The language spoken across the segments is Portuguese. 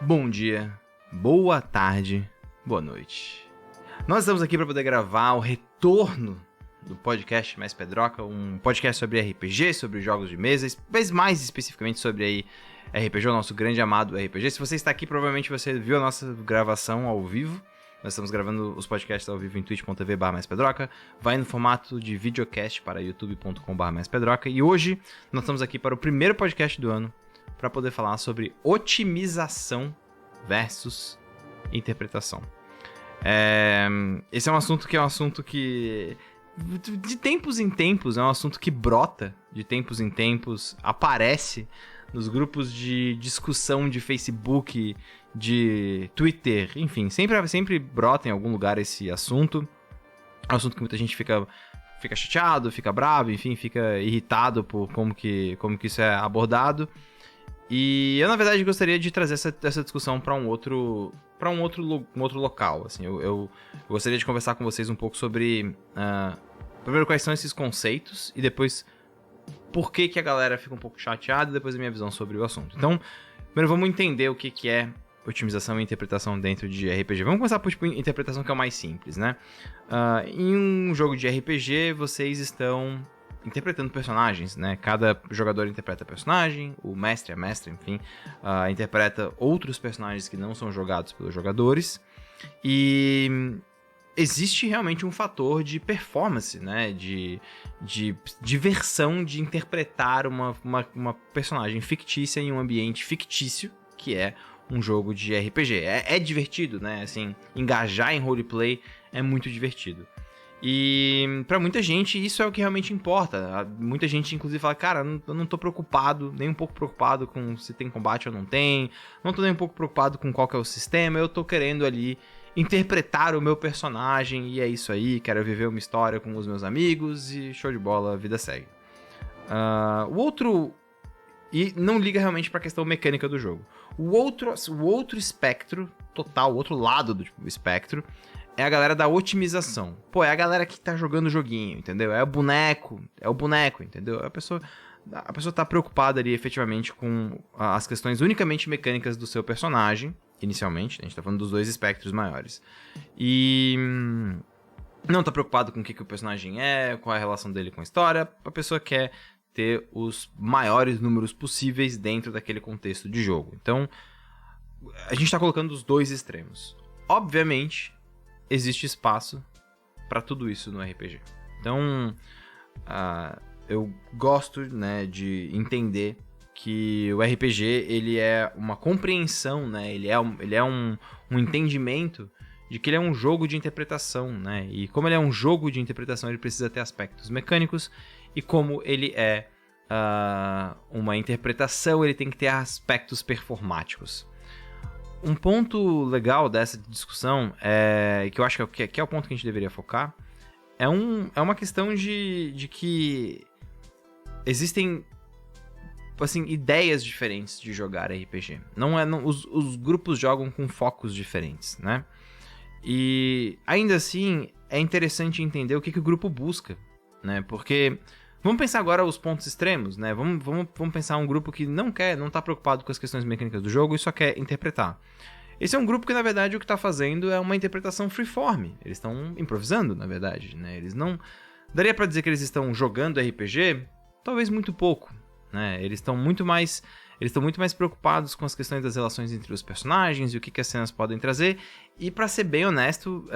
Bom dia, boa tarde, boa noite. Nós estamos aqui para poder gravar o retorno do podcast Mais Pedroca, um podcast sobre RPG, sobre jogos de mesa, mas mais especificamente sobre aí RPG, o nosso grande amado RPG. Se você está aqui, provavelmente você viu a nossa gravação ao vivo. Nós estamos gravando os podcasts ao vivo em twitch.tv/maispedroca, vai no formato de videocast para youtube.com/maispedroca, e hoje nós estamos aqui para o primeiro podcast do ano para poder falar sobre otimização versus interpretação. Esse é um assunto que de tempos em tempos, é um assunto que brota de tempos em tempos, aparece nos grupos de discussão de Facebook, de Twitter, enfim, sempre brota em algum lugar esse assunto. É um assunto que muita gente fica chateado, fica bravo, enfim, fica irritado por como que isso é abordado. E eu, na verdade, gostaria de trazer essa discussão para um outro local. Assim, eu gostaria de conversar com vocês um pouco sobre, primeiro, quais são esses conceitos, e depois, por que a galera fica um pouco chateada, e depois a minha visão sobre o assunto. Então, primeiro vamos entender o que é otimização e interpretação dentro de RPG. Vamos começar por interpretação, que é o mais simples, né? Em um jogo de RPG, vocês estão interpretando personagens, né? Cada jogador interpreta personagem, o mestre, a mestra, enfim, interpreta outros personagens que não são jogados pelos jogadores, e existe realmente um fator de performance, né? De diversão de interpretar uma personagem fictícia em um ambiente fictício, que é um jogo de RPG. É divertido, né? Assim, engajar em roleplay é muito divertido. E pra muita gente isso é o que realmente importa. Muita gente inclusive fala, cara, eu não tô preocupado, nem um pouco preocupado com se tem combate ou não tem, não tô nem um pouco preocupado com qual que é o sistema, eu tô querendo ali interpretar o meu personagem, e é isso aí, quero viver uma história com os meus amigos, e show de bola, a vida segue. O outro... E não liga realmente pra questão mecânica do jogo. O outro espectro total, o outro lado do espectro, é a galera da otimização. Pô, é a galera que tá jogando o joguinho, entendeu? É o boneco, entendeu? A pessoa tá preocupada ali efetivamente com as questões unicamente mecânicas do seu personagem, inicialmente, a gente tá falando dos dois espectros maiores. E não tá preocupado com o que o personagem é, qual é a relação dele com a história. A pessoa quer ter os maiores números possíveis dentro daquele contexto de jogo. Então, a gente tá colocando os dois extremos. Obviamente, existe espaço para tudo isso no RPG. Então, eu gosto, né, de entender que o RPG ele é uma compreensão, né, ele é um entendimento de que ele é um jogo de interpretação, né, e como ele é um jogo de interpretação, ele precisa ter aspectos mecânicos, e como ele é uma interpretação, ele tem que ter aspectos performáticos. Um ponto legal dessa discussão, que eu acho que é o ponto que a gente deveria focar, é uma questão de que existem, assim, ideias diferentes de jogar RPG. Os grupos jogam com focos diferentes, né? E ainda assim, é interessante entender o que o grupo busca, né? Porque vamos pensar agora os pontos extremos, né? Vamos pensar um grupo que não tá preocupado com as questões mecânicas do jogo e só quer interpretar. Esse é um grupo que, na verdade, o que está fazendo é uma interpretação freeform. Eles estão improvisando, na verdade, né? Eles não... Daria para dizer que eles estão jogando RPG? Talvez muito pouco, né? Eles estão muito mais preocupados com as questões das relações entre os personagens e o que as cenas podem trazer. E, para ser bem honesto,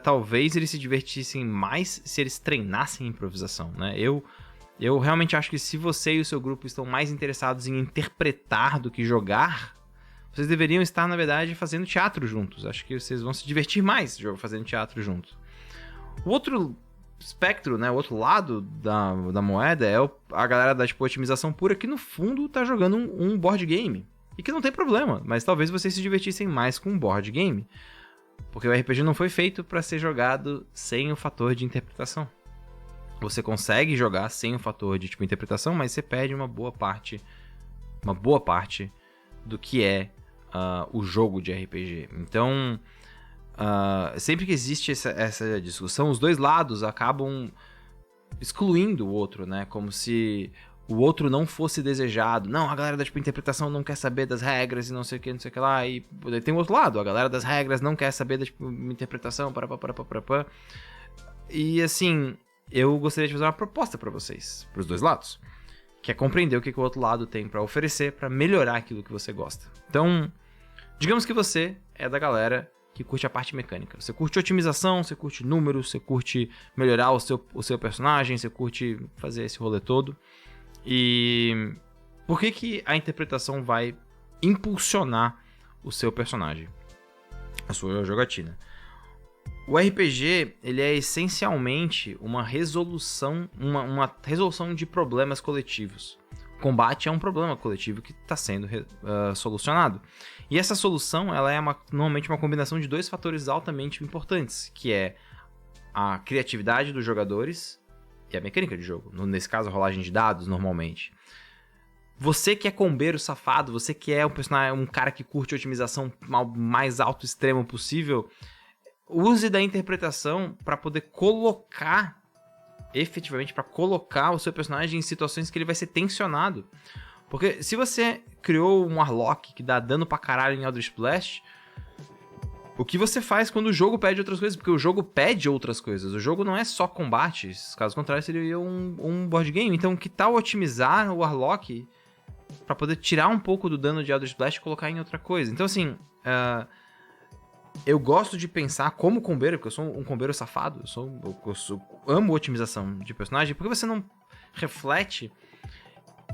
talvez eles se divertissem mais se eles treinassem improvisação, né? Eu realmente acho que se você e o seu grupo estão mais interessados em interpretar do que jogar, vocês deveriam estar, na verdade, fazendo teatro juntos. Acho que vocês vão se divertir mais fazendo teatro juntos. O outro espectro, né, o outro lado da moeda é a galera da otimização pura, que no fundo tá jogando um board game. E que não tem problema, mas talvez vocês se divertissem mais com um board game. Porque o RPG não foi feito para ser jogado sem o fator de interpretação. Você consegue jogar sem o fator de interpretação, mas você perde uma boa parte do que é o jogo de RPG. Então, sempre que existe essa discussão, os dois lados acabam excluindo o outro, né? Como se o outro não fosse desejado. Não, a galera da interpretação não quer saber das regras e não sei o que, não sei o que lá. E tem o outro lado, a galera das regras não quer saber da interpretação, E assim, eu gostaria de fazer uma proposta pra vocês, pros dois lados. Que é compreender o que o outro lado tem pra oferecer pra melhorar aquilo que você gosta. Então, digamos que você é da galera que curte a parte mecânica. Você curte otimização, você curte números, você curte melhorar o seu personagem, você curte fazer esse rolê todo. E por que a interpretação vai impulsionar o seu personagem? A sua jogatina. O RPG, ele é essencialmente uma resolução de problemas coletivos. O combate é um problema coletivo que está sendo solucionado. E essa solução, ela é normalmente uma combinação de dois fatores altamente importantes, que é a criatividade dos jogadores e a mecânica de jogo. Nesse caso, a rolagem de dados, normalmente. Você que é combeiro safado, você que é um cara que curte otimização ao mais alto extremo possível, use da interpretação para poder efetivamente para colocar o seu personagem em situações que ele vai ser tensionado. Porque se você criou um Warlock que dá dano pra caralho em Eldritch Blast, o que você faz quando o jogo pede outras coisas? Porque o jogo pede outras coisas. O jogo não é só combate. Caso contrário, seria um board game. Então, que tal otimizar o Warlock pra poder tirar um pouco do dano de Eldritch Blast e colocar em outra coisa? Então, assim, eu gosto de pensar como combeiro, porque eu sou um combeiro safado, eu amo otimização de personagem, porque você não reflete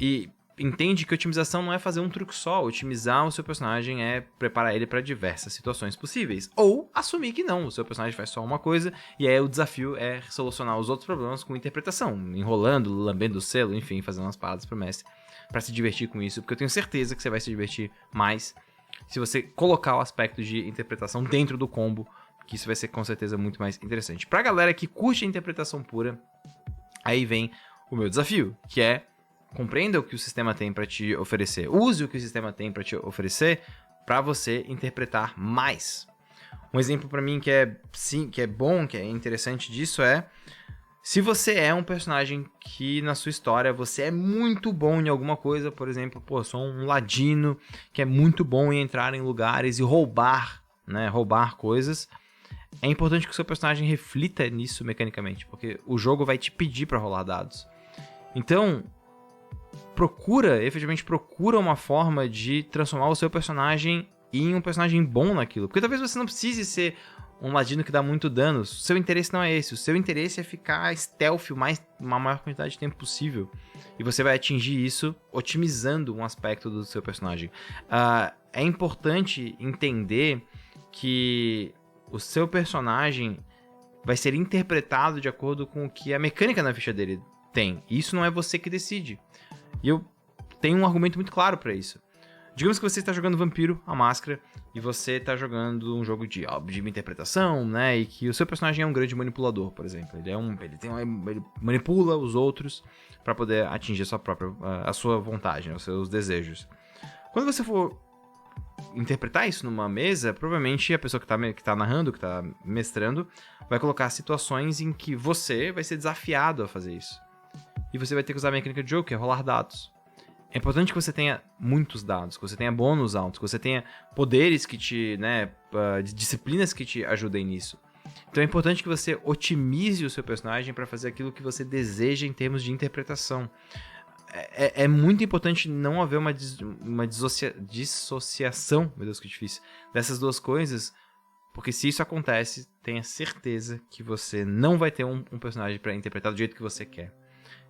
e entende que otimização não é fazer um truque só. Otimizar o seu personagem é preparar ele para diversas situações possíveis. Ou assumir que não, o seu personagem faz só uma coisa, e aí o desafio é solucionar os outros problemas com interpretação, enrolando, lambendo o selo, enfim, fazendo umas paradas pro mestre, para se divertir com isso, porque eu tenho certeza que você vai se divertir mais se você colocar o aspecto de interpretação dentro do combo, que isso vai ser com certeza muito mais interessante. Pra galera que curte a interpretação pura, aí vem o meu desafio, que é compreenda o que o sistema tem pra te oferecer. Use o que o sistema tem pra te oferecer pra você interpretar mais. Um exemplo pra mim que é bom, que é interessante disso é: se você é um personagem que na sua história você é muito bom em alguma coisa, por exemplo, sou um ladino que é muito bom em entrar em lugares e roubar coisas, é importante que o seu personagem reflita nisso mecanicamente, porque o jogo vai te pedir pra rolar dados. Então, efetivamente procura uma forma de transformar o seu personagem em um personagem bom naquilo, porque talvez você não precise ser um ladino que dá muito dano. O seu interesse não é esse. O seu interesse é ficar stealth uma maior quantidade de tempo possível. E você vai atingir isso otimizando um aspecto do seu personagem. É importante entender que o seu personagem vai ser interpretado de acordo com o que a mecânica na ficha dele tem. E isso não é você que decide. E eu tenho um argumento muito claro para isso. Digamos que você está jogando Vampiro, a Máscara, e você está jogando um jogo de interpretação, né? E que o seu personagem é um grande manipulador, por exemplo. Ele manipula os outros para poder atingir a sua vontade, né? Os seus desejos. Quando você for interpretar isso numa mesa, provavelmente a pessoa que tá narrando, que tá mestrando, vai colocar situações em que você vai ser desafiado a fazer isso. E você vai ter que usar a mecânica de jogo, que é rolar dados. É importante que você tenha muitos dados, que você tenha bônus altos, que você tenha poderes que disciplinas que te ajudem nisso. Então é importante que você otimize o seu personagem para fazer aquilo que você deseja em termos de interpretação. É muito importante não haver uma dissociação, meu Deus, que difícil, dessas duas coisas, porque se isso acontece, tenha certeza que você não vai ter um personagem para interpretar do jeito que você quer.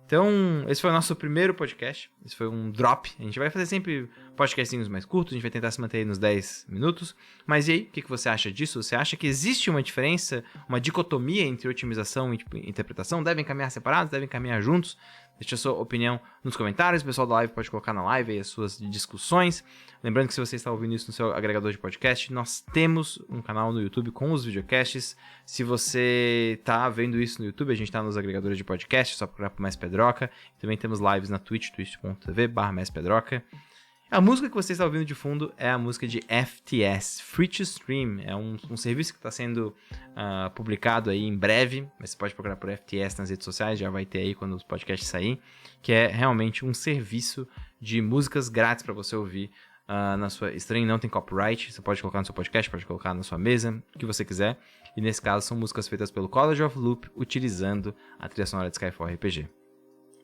Então, esse foi o nosso primeiro podcast. Esse foi um drop. A gente vai fazer sempre podcastinhos mais curtos. A gente vai tentar se manter aí nos 10 minutos. Mas e aí, o que você acha disso? Você acha que existe uma diferença, uma dicotomia entre otimização e interpretação? Devem caminhar separados? Devem caminhar juntos? Deixa a sua opinião nos comentários. O pessoal da live pode colocar na live aí as suas discussões. Lembrando que se você está ouvindo isso no seu agregador de podcast, nós temos um canal no YouTube com os videocasts. Se você está vendo isso no YouTube, a gente está nos agregadores de podcast, só procurar por Mais Pedroca. Também temos lives na Twitch, twitch.tv/MaisPedroca. A música que você está ouvindo de fundo é a música de FTS, Free to Stream. É um serviço que está sendo publicado aí em breve, mas você pode procurar por FTS nas redes sociais, já vai ter aí quando os podcasts saírem, que é realmente um serviço de músicas grátis para você ouvir na sua stream. Não tem copyright, você pode colocar no seu podcast, pode colocar na sua mesa, o que você quiser. E nesse caso são músicas feitas pelo College of Loop, utilizando a trilha sonora de Skyfall RPG.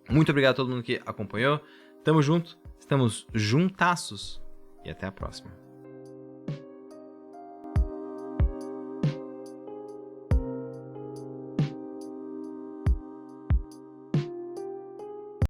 Muito obrigado a todo mundo que acompanhou. Tamo junto, estamos juntaços e até a próxima.